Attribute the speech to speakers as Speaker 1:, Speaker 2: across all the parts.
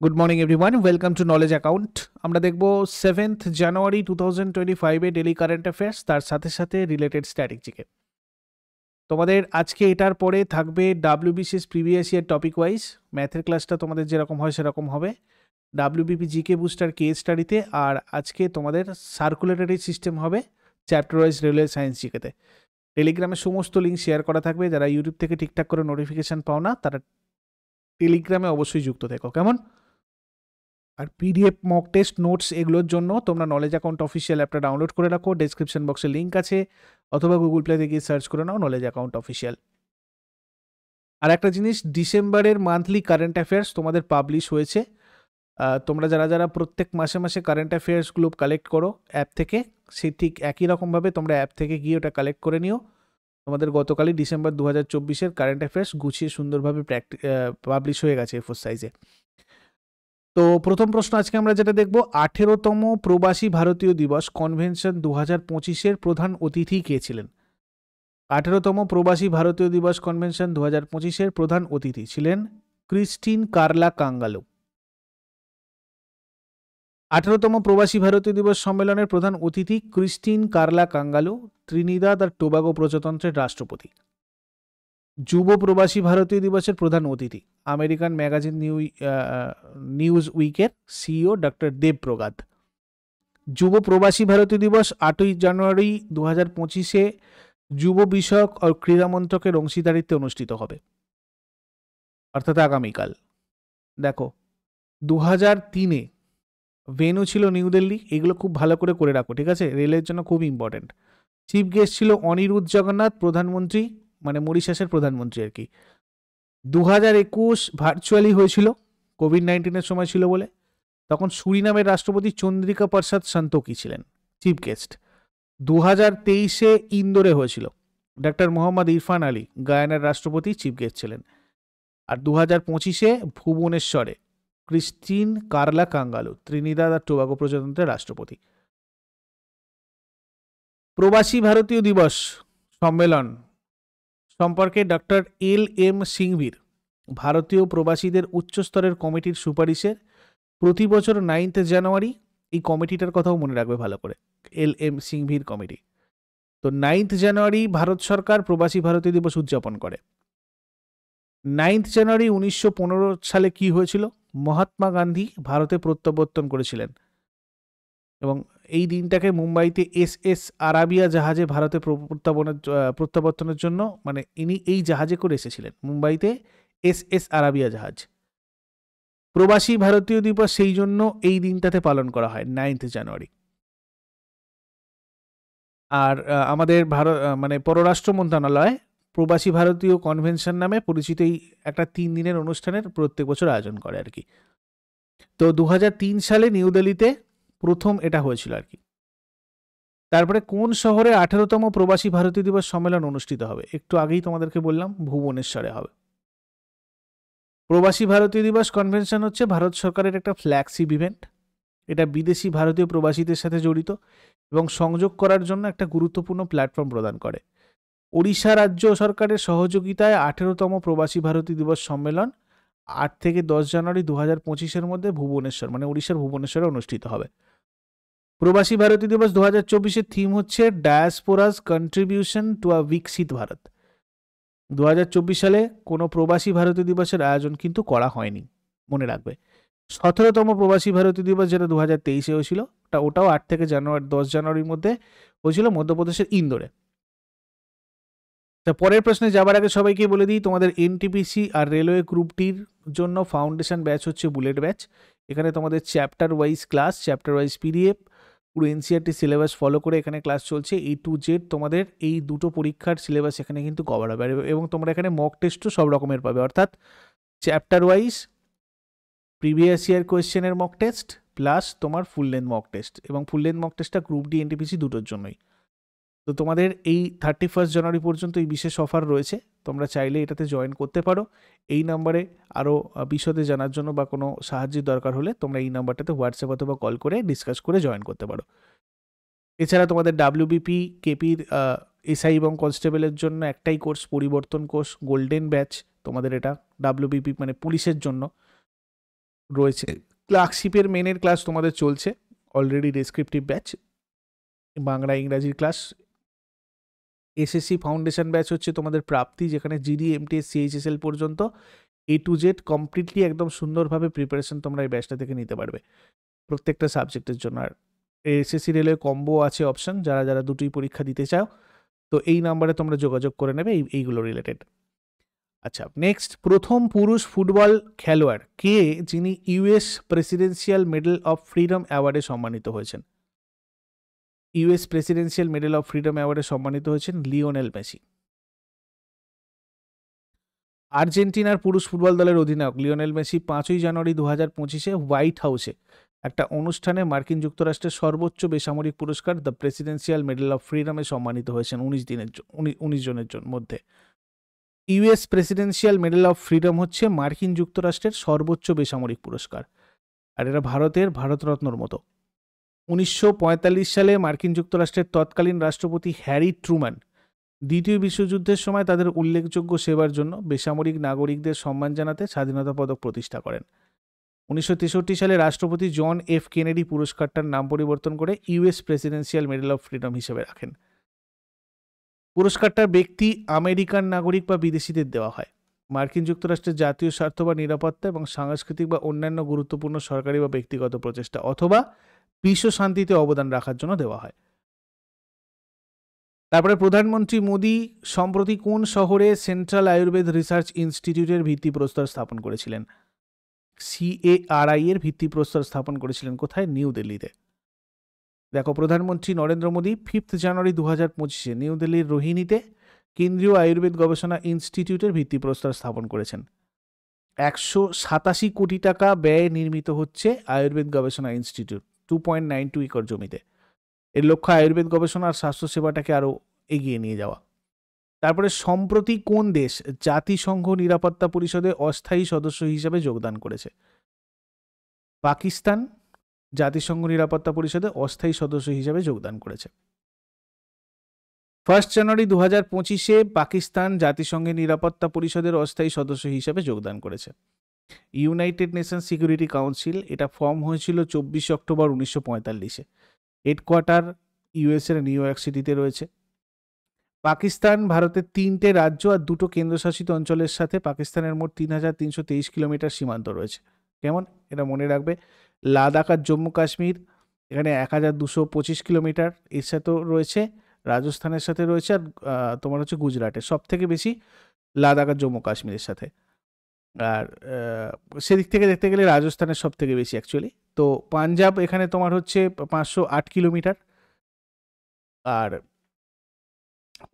Speaker 1: Good morning everyone, welcome to knowledge account. আমরা দেখব 7th জানুয়ারি 2025 daily current affairs, তার সাথে সাথে রিলেটেড স্ট্র্যাটেজিকে। তোমাদের আজকে এটার পরে থাকবে WBCS previous year topic wise ম্যাথের ক্লাসটা, তোমাদের যেরকম হয় সেরকম হবে। ডাব্লিউবিপি জিকে বুস্টার কেস স্টাডিতে, আর আজকে তোমাদের সার্কুলেটরি সিস্টেম হবে চ্যাপ্টার ওয়াইজ রেলওয়ে সায়েন্স জিকেতে। টেলিগ্রামে সমস্ত লিঙ্ক শেয়ার করা থাকবে। যারা ইউটিউব থেকে ঠিকঠাক করে নোটিফিকেশান পাও না, তারা টেলিগ্রামে অবশ্যই যুক্ত থেকো, কেমন? আর পিডিএফ মক টেস্ট নোটস এগুলোর জন্য তোমরা নলেজ অ্যাকাউন্ট অফিসিয়াল অ্যাপটা ডাউনলোড করে রাখো, ডেসক্রিপশন বক্সে লিঙ্ক আছে, অথবা গুগল প্লেতে গিয়ে সার্চ করে নাও নলেজ অ্যাকাউন্ট অফিসিয়াল। আর একটা জিনিস, ডিসেম্বরের মান্থলি কারেন্ট অ্যাফেয়ার্স তোমাদের পাবলিশ হয়েছে। তোমরা যারা যারা প্রত্যেক মাসে মাসে কারেন্ট অ্যাফেয়ার্সগুলো কালেক্ট করো অ্যাপ থেকে, সে ঠিক একই রকমভাবে তোমরা অ্যাপ থেকে গিয়ে ওটা কালেক্ট করে নিও। তোমাদের গতকালই ডিসেম্বর 2024-এর কারেন্ট অ্যাফেয়ার্স গুছিয়ে সুন্দরভাবে পাবলিশ হয়ে গেছে এ4 সাইজে। তো প্রথম প্রশ্ন আজকে আমরা যেটা দেখব, 18তম প্রবাসী ভারতীয় দিবস কনভেনশন 2025-এর প্রধান অতিথি কে ছিলেন? 18তম প্রবাসী ভারতীয় দিবস কনভেনশন 2025-এর প্রধান অতিথি ছিলেন ক্রিস্টিন কারলা কাঙ্গালো। 18তম প্রবাসী ভারতীয় দিবস সম্মেলনের প্রধান অতিথি ক্রিস্টিন কারলা কাঙ্গালো, ত্রিনিদাদ আর টোবাগো প্রজাতন্ত্রের রাষ্ট্রপতি। যুব প্রবাসী ভারতীয় দিবসের প্রধান অতিথি আমেরিকান ম্যাগাজিন নিউজ উইকের সিইও ডক্টর দেব প্রগাদ। যুব প্রবাসী ভারতীয় দিবস 8ই জানুয়ারি 2025-এ যুব বিষয়ক ও ক্রীড়া মন্ত্রকের অংশীদারিত্বে অনুষ্ঠিত হবে, অর্থাৎ আগামীকাল। দেখো, 2003-এ ভেন্যু ছিল নিউ দিল্লি। এগুলো খুব ভালো করে করে রাখো, ঠিক আছে? রেলের জন্য খুব ইম্পর্টেন্ট। চিফ গেস্ট ছিল অনিরুদ্ধ জগন্নাথ, প্রধানমন্ত্রী, মানে মরিশাসের প্রধানমন্ত্রী আর কি। 2021 ভার্চুয়ালি হয়েছিল, কোভিড-19-এর সময় ছিল বলে। তখন সুরিনামের রাষ্ট্রপতি চন্দ্রিকা প্রসাদ সন্তোকি ছিলেন চিফ গেস্ট। 2023-এ ইন্দোরে হয়েছিল, ডক্টর মোহাম্মদ ইরফান আলী গায়ানার রাষ্ট্রপতি চিফ গেস্ট ছিলেন। আর 2025-এ ভুবনেশ্বরে ক্রিস্টিন কারলা কাঙ্গালো, ত্রিনিদাদ আর টোবাগো প্রজাতন্ত্রের রাষ্ট্রপতি। প্রবাসী ভারতীয় দিবস সম্মেলন সম্পর্কে ডক্টর LM সিংভির ভারতীয় প্রবাসীদের উচ্চস্তরের কমিটির সুপারিশের প্রতি বছর 9th জানুয়ারি, এই কমিটিটার কথাও মনে রাখবে ভালো করে, LM সিংভির কমিটি। তো 9th জানুয়ারি ভারত সরকার প্রবাসী ভারতীয় দিবস উদযাপন করে। 9th জানুয়ারি 1915 সালে কি হয়েছিল? মহাত্মা গান্ধী ভারতে প্রত্যাবর্তন করেছিলেন, এবং এই দিনটাকে মুম্বাইতে SS আরাবিয়া জাহাজে ভারতে প্রত্যাবর্তনের জন্য, মানে ইনি এই জাহাজে করে এসেছিলেন মুম্বাইতে, SS আরাবিয়া জাহাজ। প্রবাসী ভারতীয় দিবস সেই জন্য এই দিনটাতে পালন করা হয় 9th জানুয়ারি। আর আমাদের মানে পররাষ্ট্র মন্ত্রণালয় প্রবাসী ভারতীয় কনভেনশন নামে পরিচিত এই একটা 3 দিনের অনুষ্ঠানের প্রত্যেক বছর আয়োজন করে আর কি। তো 2003 সালে নিউ দিল্লিতে প্রথম এটা হয়েছিল আর কি। তারপরে কোন শহরে 18তম প্রবাসী ভারতীয় দিবস সম্মেলন অনুষ্ঠিত হবে? একটু আগেই তোমাদেরকে বললাম, ভুবনেশ্বরে হবে। প্রবাসী ভারতীয় দিবস কনভেনশন হচ্ছে ভারত সরকারের একটা ফ্ল্যাগশিপ ইভেন্ট। এটা বিদেশি ভারতীয় প্রবাসীদের সাথে জড়িত এবং সংযোগ করার জন্য একটা গুরুত্বপূর্ণ প্ল্যাটফর্ম প্রদান করে। ওড়িশা রাজ্য সরকারের সহযোগিতায় 18তম প্রবাসী ভারতীয় দিবস সম্মেলন 8 থেকে 10 জানুয়ারি 2025-এর মধ্যে ভুবনেশ্বর, মানে ওড়িশার ভুবনেশ্বরে অনুষ্ঠিত হবে। প্রবাসী ভারতীয় দিবস 2024-এর থিম হচ্ছে ডায়াসপোরাস কন্ট্রিবিউশন টু আ বিকশিত ভারত। 2024 সালে কোনো প্রবাসী ভারতীয় দিবসের আয়োজন কিন্তু করা হয়নি, মনে রাখবে। 17তম প্রবাসী ভারতীয় দিবস যেটা 2023-এ হয়েছিল, ওটাও 8 থেকে 10 জানুয়ারির মধ্যে হয়েছিল মধ্যপ্রদেশের ইন্দোরে। তা পরের প্রশ্নে যাবার আগে সবাইকে বলে দিই, তোমাদের এনটিপিসি আর রেলওয়ে গ্রুপটির জন্য ফাউন্ডেশন ব্যাচ হচ্ছে বুলেট ব্যাচ। এখানে তোমাদের chapter wise class, chapter wise PDF, পুরো এনসিআরটি সিলেবাস ফলো করে এখানে ক্লাস চলছে। A to Z তোমাদের এই দুটো পরীক্ষার সিলেবাস এখানে কিন্তু কভার হবে, এবং তোমরা এখানে মক টেস্টও সব রকমের পাবে, অর্থাৎ চ্যাপ্টার ওয়াইজ প্রিভিয়াস ইয়ার কোয়েশ্চেনের মক টেস্ট প্লাস তোমার ফুল লেন্থ মক টেস্ট, এবং ফুল লেন্থ মক টেস্টটা গ্রুপ ডি এনটিপিসি দুটোর জন্যই। তো তোমাদের এই 31 জানুয়ারি পর্যন্ত এই বিশেষ অফার রয়েছে, তোমরা চাইলে এটাতে জয়েন করতে পারো। এই নাম্বারে আরও বিশদে জানার জন্য বা কোনো সাহায্যের দরকার হলে তোমরা এই নাম্বারটাতে হোয়াটসঅ্যাপ অথবা কল করে ডিসকাস করে জয়েন করতে পারো। এছাড়া তোমাদের ডাব্লিউবিপি কেপির এসআই এবং কনস্টেবলের জন্য একটাই কোর্স, পরিবর্তন কোর্স গোল্ডেন ব্যাচ। তোমাদের এটা ডাব্লিউবিপি মানে পুলিশের জন্য রয়েছে। ক্লার্কশিপের মেনের ক্লাস তোমাদের চলছে অলরেডি, ডেসক্রিপটিভ ব্যাচ, বাংলা ইংরাজির ক্লাস। এসএসসি ফাউন্ডেশন ব্যাচ হচ্ছে তোমাদের প্রাপ্তি, যেখানে জিডি এমটিএস সিএইচএসএল পর্যন্ত A to Z কমপ্লিটলি একদম সুন্দরভাবে প্রিপারেশন তোমরা এই ব্যাচটা থেকে নিতে পারবে প্রত্যেকটা সাবজেক্টের জন্য। আর এসএসসি রেলওয়ে কম্বো আছে অপশন, যারা যারা দুটোই পরীক্ষা দিতে চাও তো এই নাম্বারে তোমরা যোগাযোগ করে নেবে এইগুলো রিলেটেড। আচ্ছা, নেক্সট, প্রথম পুরুষ ফুটবল খেলোয়াড় কে যিনি US presidential medal of freedom অ্যাওয়ার্ডে সম্মানিত হয়েছেন? US presidential medal of freedom অ্যাওয়ার্ডে সম্মানিত হয়েছেন লিওনেল মেসি। আর্জেন্টিনার পুরুষ ফুটবল দলের অধিনায়ক লিওনেল মেসি 5ই জানুয়ারি 2025 হোয়াইট হাউসে একটা অনুষ্ঠানে মার্কিন যুক্তরাষ্ট্রের সর্বোচ্চ বেসামরিক পুরস্কার দ্য প্রেসিডেন্সিয়াল মেডেল অফ ফ্রিডমে সম্মানিত হয়েছেন 19 জনের মধ্যে। US presidential medal of freedom হচ্ছে মার্কিন যুক্তরাষ্ট্রের সর্বোচ্চ বেসামরিক পুরস্কার, আর এরা ভারতরত্নর মতো। 1945 সালে মার্কিন যুক্তরাষ্ট্রের তৎকালীন রাষ্ট্রপতি হ্যারি ট্রুম্যান দ্বিতীয় বিশ্বযুদ্ধের সময় তাদের উল্লেখযোগ্য সেবার জন্য বেসামরিক নাগরিকদের সম্মান জানাতে স্বাধীনতা পদক প্রতিষ্ঠা করেন। 1963 সালে রাষ্ট্রপতি জন এফ কেনেডি পুরস্কারটার নাম পরিবর্তন করে US presidential medal of freedom হিসেবে রাখেন। পুরস্কারটার ব্যক্তি আমেরিকান নাগরিক বা বিদেশিদের দেওয়া হয়। মার্কিন যুক্তরাষ্ট্রের জাতীয় স্বার্থ বা নিরাপত্তা এবং সাংস্কৃতিক বা অন্যান্য গুরুত্বপূর্ণ সরকারি বা ব্যক্তিগত প্রচেষ্টা অথবা বিশ্ব শান্তিতে অবদান রাখার জন্য দেওয়া হয়। তারপরে প্রধানমন্ত্রী মোদী সম্প্রতি কোন শহরে সেন্ট্রাল আয়ুর্বেদ রিসার্চ ইনস্টিটিউটের ভিত্তিপ্রস্তর স্থাপন করেছিলেন? CARI এর ভিত্তিপ্রস্তর স্থাপন করেছিলেন কোথায়? নিউ দিল্লিতে। দেখো, প্রধানমন্ত্রী নরেন্দ্র মোদী 5 জানুয়ারি 2025 নিউ দিল্লির রোহিণীতে কেন্দ্রীয় আয়ুর্বেদ গবেষণা ইনস্টিটিউটের ভিত্তিপ্রস্তর স্থাপন করেছেন। 187 কোটি টাকা ব্যয়ে নির্মিত হচ্ছে আয়ুর্বেদ গবেষণা ইনস্টিটিউট 2.92 একর জমিতে। এর লক্ষ্য আয়ুর্বেদ গবেষণা আর স্বাস্থ্যসেবাটাকে আরও এগিয়ে নিয়ে যাওয়া। তারপরে সম্প্রতি কোন দেশ জাতিসংঘ নিরাপত্তা পরিষদে অস্থায়ী সদস্য হিসাবে যোগদান করেছে? পাকিস্তান জাতিসংঘ নিরাপত্তা পরিষদে অস্থায়ী সদস্য হিসাবে যোগদান করেছে। 1 জানুয়ারি 2025 পাকিস্তান জাতিসংঘের নিরাপত্তা পরিষদের অস্থায়ী সদস্য হিসাবে যোগদান করেছে। ইউনাইটেড নেশন সিকিউরিটি কাউন্সিল এটা ফর্ম হয়েছিল 24 অক্টোবর 1945। হেডকোয়ার্টার ইউএসের নিউ ইয়র্ক সিটিতে রয়েছে। পাকিস্তান ভারতের 3টে রাজ্য আর 2টো কেন্দ্রশাসিত অঞ্চলের সাথে পাকিস্তানের মোট 3323 কিলোমিটার সীমান্ত রয়েছে। কেমন? এটা মনে রাখবে। লাদাখ আর জম্মু কাশ্মীর এখানে 1225 কিলোমিটার, এর সাথেও রয়েছে রাজস্থানের সাথে রয়েছে, আর তোমার হচ্ছে গুজরাটের সব থেকে বেশি লাদাখ আর জম্মু কাশ্মীরের সাথে। আর সেদিক থেকে দেখতে গেলে রাজস্থানের সব থেকে বেশি অ্যাকচুয়ালি। তো পাঞ্জাব এখানে তোমার হচ্ছে 508 কিলোমিটার। আর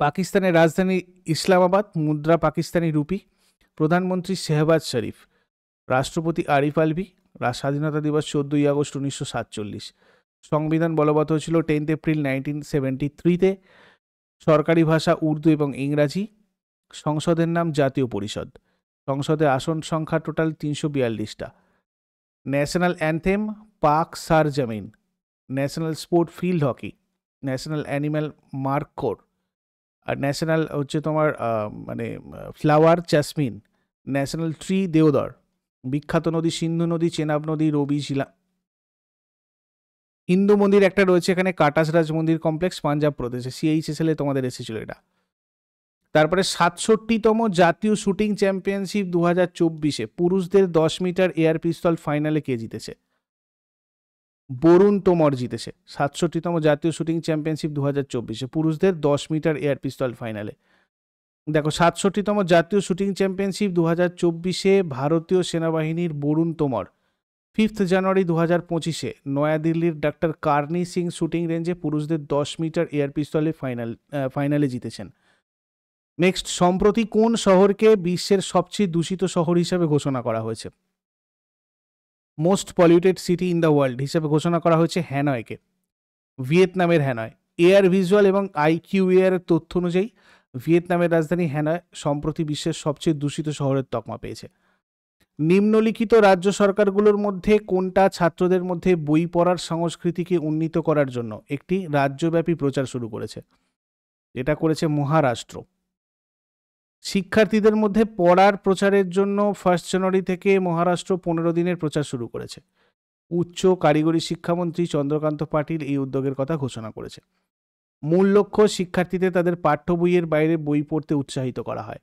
Speaker 1: পাকিস্তানের রাজধানী ইসলামাবাদ, মুদ্রা পাকিস্তানি রুপি, প্রধানমন্ত্রী শেহবাজ শরীফ, রাষ্ট্রপতি আরিফ আলভি, স্বাধীনতা দিবস 14ই আগস্ট 1947, সংবিধান বলবৎ হয়েছিল 10 এপ্রিল 1973, সরকারি ভাষা উর্দু এবং ইংরাজি, সংসদের নাম জাতীয় পরিষদ, সংসদে আসন সংখ্যা total 342টা, national anthem Pak Sar Zamin, national sport field hockey, national animal markhor, আর ন্যাশনাল হচ্ছে তোমার মানে flower jasmine, national tree deodar, বিখ্যাত নদী সিন্ধু নদী, চেনাব নদী, রবি, শিলা। হিন্দু মন্দির একটা রয়েছে এখানে, কাটাসরাজ মন্দির কমপ্লেক্স, পাঞ্জাব প্রদেশে, CHSL তোমাদের এসেছিল এটা। তারপরে 67তম জাতীয় শুটিং চ্যাম্পিয়নশিপ 2024 পুরুষদের 10 মিটার এয়ার পিস্তল ফাইনালে কে জিতেছে? বরুণ তোমর জিতেছে 67তম জাতীয় শুটিং চ্যাম্পিয়নশিপ 2024 পুরুষদের 10 মিটার এয়ার পিস্তল ফাইনালে। দেখো, 67তম জাতীয় শুটিং চ্যাম্পিয়নশিপ 2024 ভারতীয় সেনাবাহিনীর বরুণ তোমর 5 জানুয়ারি 2025 নয়াদিল্লির ডাক্তার কার্নি সিং শুটিং রেঞ্জে পুরুষদের 10 মিটার এয়ার পিস্তলে ফাইনালে জিতেছেন। নেক্সট, সম্প্রতি কোন শহরকে বিশ্বের সবচেয়ে দূষিত শহর হিসেবে ঘোষণা করা হয়েছে? Most polluted city in the world হিসেবে ঘোষণা করা হয়েছে হ্যানয়কে, ভিয়েতনামের হ্যানয়। এয়ার ভিজুয়াল এবং IQAR এর তথ্য অনুযায়ী ভিয়েতনামের রাজধানী হ্যানয় সম্প্রতি বিশ্বের সবচেয়ে দূষিত শহরের তকমা পেয়েছে। নিম্নলিখিত রাজ্য সরকারগুলোর মধ্যে কোনটা ছাত্রদের মধ্যে বই পড়ার সংস্কৃতিকে উন্নীত করার জন্য একটি রাজ্যব্যাপী প্রচার শুরু করেছে? এটা করেছে মহারাষ্ট্র। শিক্ষার্থীদের মধ্যে পড়ার প্রচারের জন্য 1 জানুয়ারি থেকে মহারাষ্ট্র 15 দিনের প্রচার শুরু করেছে। উচ্চ কারিগরি শিক্ষামন্ত্রী চন্দ্রকান্ত পাটিল এই উদ্যোগের কথা ঘোষণা করেছে। মূল লক্ষ্য শিক্ষার্থীদের তাদের পাঠ্য বইয়ের বাইরে বই পড়তে উৎসাহিত করা হয়।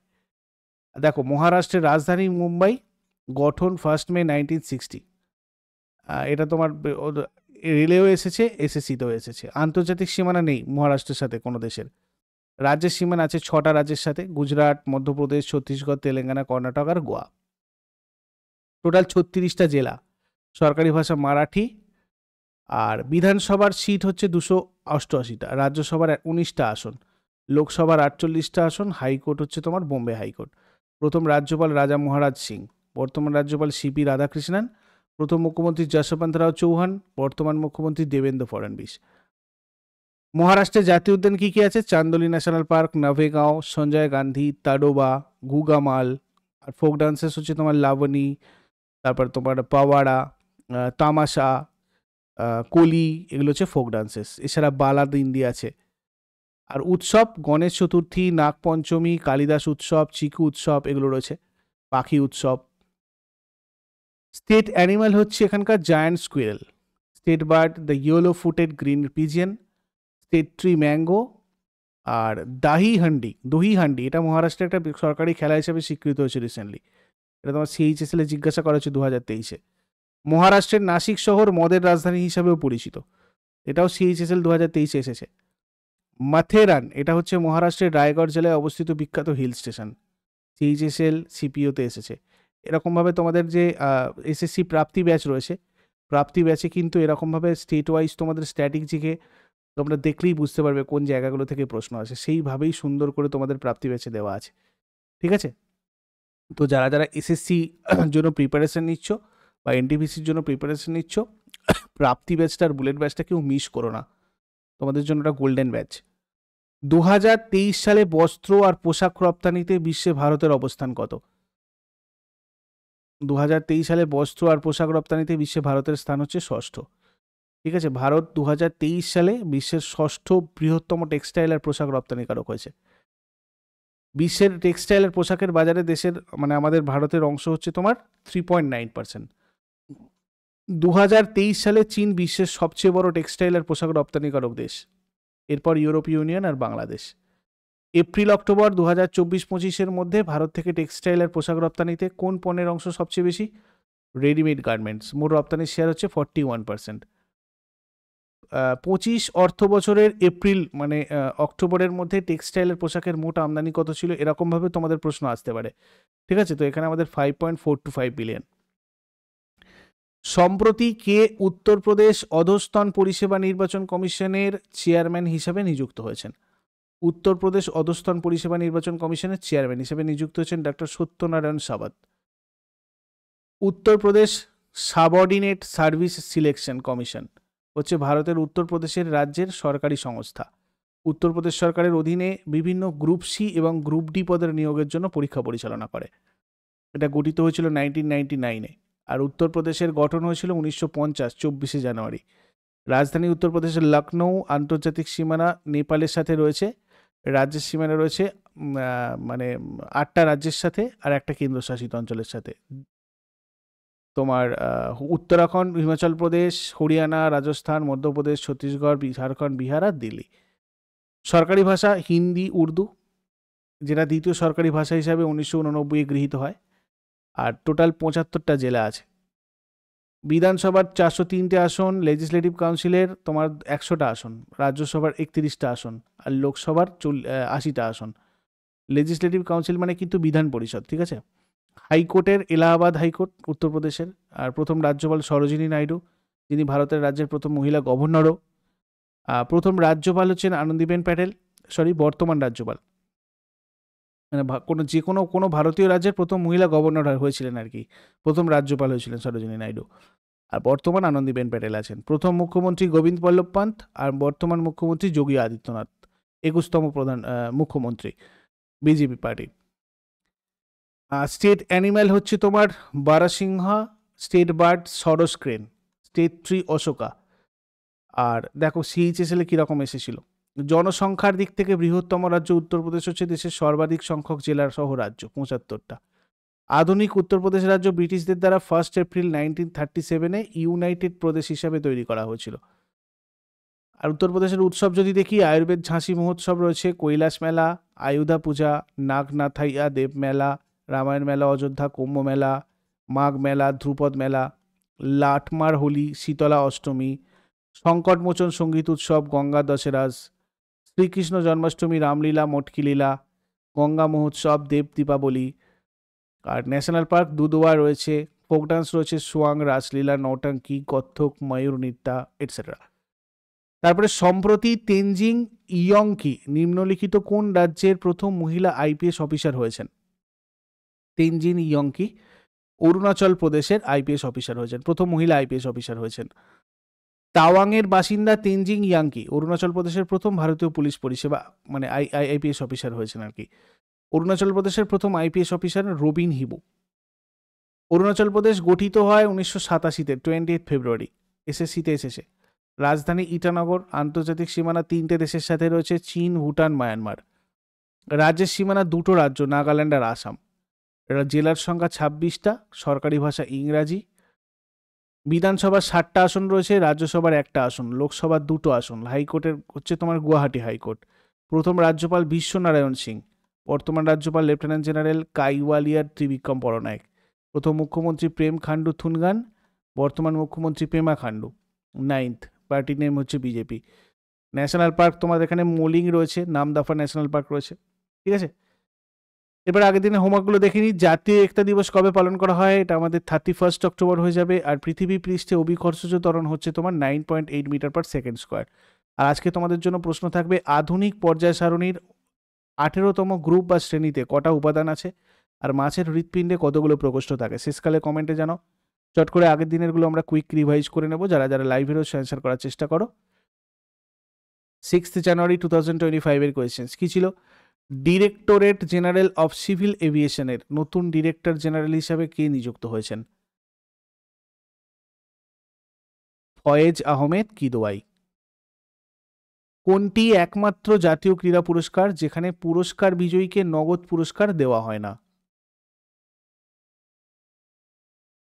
Speaker 1: দেখো, মহারাষ্ট্রের রাজধানী মুম্বাই, গঠন 1 মে 1960। এটা তোমার রেলেও এসেছে, এসএসসিতেও এসেছে। আন্তর্জাতিক সীমানা নেই মহারাষ্ট্রের সাথে কোনো দেশের। রাজ্যের সীমানা আছে 6টা রাজ্যের সাথে: গুজরাট, মধ্যপ্রদেশ, ছত্তিশগড়, তেলেঙ্গানা, কর্ণাটক আর গোয়া। টোটাল 36টা জেলা। সরকারি ভাষা মারাঠি। আর বিধানসভার সিট হচ্ছে 288টা, রাজ্যসভার 19টা আসন, লোকসভার 48টা আসন, হাইকোর্ট হচ্ছে তোমার বোম্বে হাইকোর্ট। প্রথম রাজ্যপাল রাজা মহারাজ সিং, বর্তমান রাজ্যপাল সিপি রাধাকৃষ্ণন, প্রথম মুখ্যমন্ত্রী যশবন্ত রাও চৌহান, বর্তমান মুখ্যমন্ত্রী দেবেন্দ্র ফডণবীস। মহারাষ্ট্রের জাতীয় উদ্যান কি কি আছে? Chandoli national park, Navegaon, Sanjay Gandhi, Tadoba, Gugamal. আর ফোক ডান্সেস হচ্ছে তোমার লাবণী, তারপর তোমার পাওয়াড়া, তামাশা, কলি, এগুলো হচ্ছে ফোক ডান্সেস। এছাড়া বালাদিন্দি আছে। আর উৎসব গণেশ চতুর্থী, নাগপঞ্চমী, কালিদাস উৎসব, চিকু উৎসব, এগুলো রয়েছে। পাখি উৎসব। স্টেট অ্যানিমাল হচ্ছে এখানকার giant squirrel. State bird the yellow footed green pigeon. State tree mango. আর দহি হান্ডি, এটা মহারাষ্ট্রের একটা সরকারি খেলা হিসেবে স্বীকৃত হয়েছে রিসেন্টলি। এটা তোমার সিএইচএসএল এ জিজ্ঞাসা করা হচ্ছে 2023-এ। মহারাষ্ট্রের নাসিক শহর মদের রাজধানী হিসাবেও পরিচিত, এটাও সিএইচএসএল 2023-এ এসেছে। মাথেরান, এটা হচ্ছে মহারাষ্ট্রের রায়গড় জেলায় অবস্থিত বিখ্যাত হিল স্টেশন, সিএইচএসএল সিপিওতে এসেছে। এরকমভাবে তোমাদের যে এসএসসি প্রাপ্তি ব্যাচ রয়েছে, প্রাপ্তি ব্যাচে কিন্তু এরকমভাবে স্টেট ওয়াইজ তোমাদের স্ট্র্যাটেজিকে তোমরা দেখলেই বুঝতে পারবে কোন জায়গাগুলো থেকে প্রশ্ন আসে, সেইভাবেই সুন্দর করে তোমাদের প্রাপ্তি ব্যাচে দেওয়া আছে। ঠিক আছে, তো যারা যারা এসএসসি জন্য প্রিপারেশন নিচ্ছ বা এনটিপিসির জন্য প্রিপারেশন নিচ্ছ, প্রাপ্তি ব্যাচটা আর বুলেট ব্যাচটা কেউ মিস করো না, তোমাদের জন্য একটা গোল্ডেন ব্যাচ। 2023 সালে বস্ত্র আর পোশাক রপ্তানিতে বিশ্বে ভারতের অবস্থান কত? 2023 সালে বস্ত্র আর পোশাক রপ্তানিতে বিশ্বে ভারতের স্থান হচ্ছে 6ষ্ঠ। ঠিক আছে, ভারত 2023 সালে বিশ্বের 6ষ্ঠ বৃহত্তম টেক্সটাইল আর পোশাক রপ্তানিকারক হয়েছে। বিশ্বের টেক্সটাইল আর পোশাকের বাজারে দেশের মানে আমাদের ভারতের অংশ হচ্ছে তোমার 3.9%। 2023 সালে চীন বিশ্বের সবচেয়ে বড় টেক্সটাইল আর পোশাক রপ্তানিকারক দেশ, এরপর ইউরোপীয় ইউনিয়ন আর বাংলাদেশ। এপ্রিল অক্টোবর 2024-25-এর মধ্যে ভারত থেকে টেক্সটাইল আর পোশাক রপ্তানিতে কোন পণ্যের অংশ সবচেয়ে বেশি? Readymade garments. মোট রপ্তানির শেয়ার হচ্ছে 41%। 25 অর্থ বছরের এপ্রিল মানে অক্টোবরের মধ্যে টেক্সটাইলের পোশাকের মোট আমদানি কত ছিল? এরকমভাবে তোমাদের প্রশ্ন আসতে পারে। ঠিক আছে, তো এখানে আমাদের 5.425 বিলিয়ন। সম্প্রতি কে উত্তরপ্রদেশ অধস্তন পরিষেবা নির্বাচন কমিশনের চেয়ারম্যান হিসাবে নিযুক্ত হয়েছেন? উত্তরপ্রদেশ অধস্তন পরিষেবা নির্বাচন কমিশনের চেয়ারম্যান হিসেবে নিযুক্ত হয়েছেন ডক্টর সত্যনারায়ণ সাবাত। Uttar Pradesh subordinate service selection commission হচ্ছে ভারতের উত্তরপ্রদেশের রাজ্যের সরকারি সংস্থা। উত্তরপ্রদেশ সরকারের অধীনে বিভিন্ন গ্রুপ সি এবং গ্রুপ ডি পদের নিয়োগের জন্য পরীক্ষা পরিচালনা করে। এটা গঠিত হয়েছিল 1999-এ। আর উত্তরপ্রদেশের গঠন হয়েছিল 1950 24শে জানুয়ারি। রাজধানী উত্তরপ্রদেশের লখনৌ। আন্তর্জাতিক সীমানা নেপালের সাথে রয়েছে। রাজ্যের সীমানা রয়েছে মানে 8টা রাজ্যের সাথে আর একটা কেন্দ্রশাসিত অঞ্চলের সাথে। তোমার উত্তরাখণ্ড, হিমাচল প্রদেশ, হরিয়ানা, রাজস্থান, মধ্যপ্রদেশ, ছত্তিশগড়, ঝাড়খণ্ড, বিহার আর দিল্লি। সরকারি ভাষা হিন্দি, উর্দু, যেটা দ্বিতীয় সরকারি ভাষা হিসাবে 1989-এ গৃহীত হয়। আর টোটাল 75টা জেলা আছে। বিধানসভার 403টে আসন, লেজিসলেটিভ কাউন্সিলের তোমার 100টা আসন, রাজ্যসভার 31টা আসন আর লোকসভার 80টা আসন। লেজিসলেটিভ কাউন্সিল মানে কিন্তু বিধান পরিষদ। ঠিক আছে, হাইকোর্টের এলাহাবাদ হাইকোর্ট উত্তরপ্রদেশের। আর প্রথম রাজ্যপাল সরোজিনী নাইডু, যিনি ভারতের রাজ্যের প্রথম মহিলা গভর্নরও। প্রথম রাজ্যপাল হচ্ছেন আনন্দীবেন প্যাটেল, বর্তমান রাজ্যপাল মানে কোনো ভারতীয় রাজ্যের প্রথম মহিলা গভর্নর হয়েছিলেন আর কি, প্রথম রাজ্যপাল হয়েছিলেন সরোজিনী নাইডু। আর বর্তমান আনন্দীবেন প্যাটেল আছেন। প্রথম মুখ্যমন্ত্রী গোবিন্দ বল্লভ পান্ত আর বর্তমান মুখ্যমন্ত্রী যোগী আদিত্যনাথ, 21তম প্রধান মুখ্যমন্ত্রী বিজেপি পার্টি। স্টেট অ্যানিম্যাল হচ্ছে তোমার barasingha. State bird sarus crane. State tree Ashoka. আর দেখো সিএইচএসএল এ কীরকম এসেছিল, জনসংখ্যার দিক থেকে বৃহত্তম রাজ্য উত্তরপ্রদেশ হচ্ছে দেশের সর্বাধিক সংখ্যক জেলা সহ রাজ্য, 75টা। আধুনিক উত্তরপ্রদেশ রাজ্য ব্রিটিশদের দ্বারা 1 এপ্রিল 1937-এ ইউনাইটেড প্রদেশ হিসাবে তৈরি করা হয়েছিল। আর উত্তরপ্রদেশের উৎসব যদি দেখি, আয়ুর্বেদ ঝাঁসি মহোৎসব রয়েছে, কৈলাস মেলা, আয়ুধা পূজা, নাগনাথাইয়া দেব মেলা, রামায়ণ মেলা, অযোধ্যা কুম্ভ মেলা, মাঘ মেলা, ধ্রুপদ মেলা, লাটমার হোলি, শীতলা অষ্টমী, সংকটমোচন সঙ্গীত উৎসব, গঙ্গা দশেরাস, শ্রীকৃষ্ণ জন্মাষ্টমী, রামলীলা, মটকি লীলা, গঙ্গা মহোৎসব, দেব দীপাবলি। আর ন্যাশনাল পার্ক দুদুয়া রয়েছে, ফোক ডান্স রয়েছে, সোয়াং, রাসলীলা, নৌটাঙ্কি, কত্থক, ময়ূর নৃত্যা এটসেট্রা। তারপরে সম্প্রতি তেনজিং ইয়ংকি নিম্নলিখিত কোন রাজ্যের প্রথম মহিলা আইপিএস অফিসার হয়েছেন? তেনজিং ইয়ংকি অরুণাচল প্রদেশের আইপিএস অফিসার হয়েছেন, প্রথম মহিলা আইপিএস অফিসার হয়েছেন। তাওয়াংয়ের বাসিন্দা তেনজিং ইয়াংকি অরুণাচল প্রদেশের প্রথম ভারতীয় পুলিশ পরিষেবা মানে আইপিএস অফিসার হয়েছেন আর কি। অরুণাচল প্রদেশের প্রথম আইপিএস অফিসার রবিন হিবু। অরুণাচল প্রদেশ গঠিত হয় 1987-তে, 28 ফেব্রুয়ারি, এসএসসিতে এসেছে। রাজধানী ইটানগর। আন্তর্জাতিক সীমানা 3টে দেশের সাথে রয়েছে, চীন, ভুটান, মায়ানমার। রাজ্যের সীমানা 2টো রাজ্য, নাগাল্যান্ড আর আসাম। জেলার সংখ্যা 26টা, সরকারি ভাষা ইংরাজি। বিধানসভার 60টা আসন রয়েছে, রাজ্যসভার 1টা আসন, লোকসভার 2টো আসন। হাইকোর্টের হচ্ছে তোমার গুয়াহাটি হাইকোর্ট। প্রথম রাজ্যপাল বিশ্বনারায়ণ সিং। বর্তমান রাজ্যপাল লেফটেন্যান্ট জেনারেল কাইওয়ালিয়ার ত্রিবিক্রম পরনায়ক। প্রথম মুখ্যমন্ত্রী প্রেম খান্ডু থুনগান, বর্তমান মুখ্যমন্ত্রী Pema Khandu. 9th party name হচ্ছে বিজেপি। ন্যাশনাল পার্ক তোমাদের এখানে মোলিং রয়েছে, নামদাফা ন্যাশনাল পার্ক রয়েছে, ঠিক আছে। এবার আগের দিনের হোমওয়ার্কগুলো দেখে নিই। জাতীয় একতা দিবস কবে পালন করা হয়? এটা আমাদের 31 অক্টোবর হয়ে যাবে। আর পৃথিবী পৃষ্ঠে অভিকর্ষজ ত্বরণ হচ্ছে তোমার 9.8 মিটার পার সেকেন্ড স্কোয়ার। আর আজকে তোমাদের জন্য প্রশ্ন থাকবে, আধুনিক পর্যায় সারণীর 18তম গ্রুপ বা শ্রেণীতে কটা উপাদান আছে? আর মাছের হৃৎপিণ্ডে কতগুলো প্রকোষ্ঠ থাকে? শেষকালে কমেন্টে জানাও। চট করে আগের দিনেরগুলো আমরা কুইক রিভাইজ করে নেব, যারা যারা লাইভে রয়েছে অ্যান্সার করার চেষ্টা করো। 6 জানুয়ারি 2025-এর কোয়েশ্চেন্স কি ছিল? ডিরেক্টরেট জেনারেল অফ সিভিল এভিয়েশনের নতুন ডিরেক্টর জেনারেল হিসাবে কে নিযুক্ত হয়েছেন? ফয়েজ আহমেদ কিদওয়াই। কোনটি একমাত্র জাতীয় ক্রীড়া পুরস্কার যেখানে পুরস্কার বিজয়ীকে নগদ পুরস্কার দেওয়া হয় না?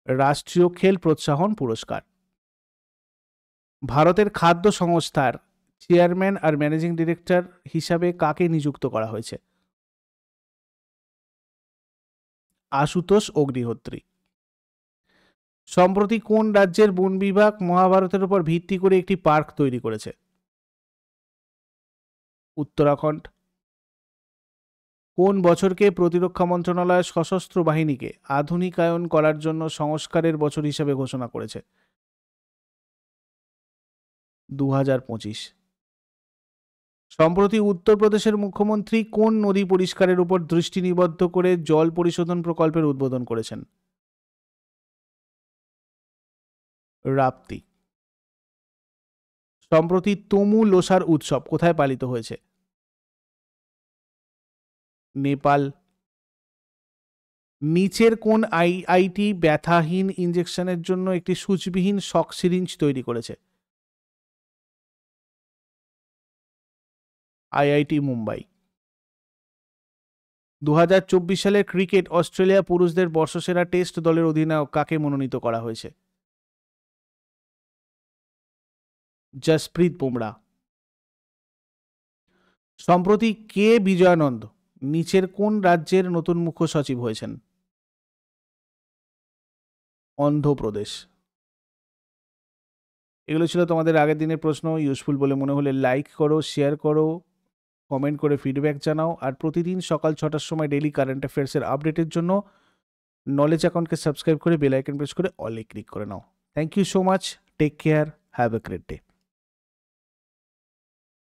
Speaker 1: রাষ্ট্রীয় খেল প্রোৎসাহন পুরস্কার। ভারতের খাদ্য সংস্থার চেয়ারম্যান আর ম্যানেজিং ডিরেক্টর হিসাবে কাকে নিযুক্ত করা হয়েছে? আশুতোষ অগ্নিহোত্রী। সম্প্রতি কোন রাজ্যের বন বিভাগ মহাভারতের উপর ভিত্তি করে একটি পার্ক তৈরি করেছে? উত্তরাখণ্ড। কোন বছরকে প্রতিরক্ষা মন্ত্রণালয় সশস্ত্র বাহিনীকে আধুনিকায়ন করার জন্য সংস্কারের বছর হিসেবে ঘোষণা করেছে? 2025। সম্প্রতি উত্তরপ্রদেশের মুখ্যমন্ত্রী কোন নদী পরিষ্কারের উপর দৃষ্টি নিবদ্ধ করে জল পরিশোধন প্রকল্পের উদ্বোধন করেছেন? রাপ্তি। সম্প্রতি তমু লোসার উৎসব কোথায় পালিত হয়েছে? নেপাল। নিচের কোন আইআইটি ব্যথাহীন ইনজেকশনের জন্য একটি সূচবিহীন শক সিরিঞ্জ তৈরি করেছে? আইআইটি মুম্বাই। 2024 সালের ক্রিকেট অস্ট্রেলিয়া পুরুষদের বর্ষসেরা টেস্ট দলের অধিনায়ক কাকে মনোনীত করা হয়েছে? জসপ্রীত বুমরা। সম্প্রতি কে বিজয়ানন্দ নিচের কোন রাজ্যের নতুন মুখ্য সচিব হয়েছেন? অন্ধ্রপ্রদেশ। এগুলো ছিল তোমাদের আগের দিনের প্রশ্ন। ইউজফুল বলে মনে হলে লাইক করো, শেয়ার করো, কমেন্ট করে ফিডব্যাক জানাও। আর প্রতিদিন সকাল 6টার সময় ডেইলি কারেন্ট অ্যাফেয়ার্সের আপডেটের জন্য নলেজ অ্যাকাউন্টকে সাবস্ক্রাইব করে বেল আইকন প্রেস করে অলে ক্লিক করে নাও। Thank you so much, take care, have a great day.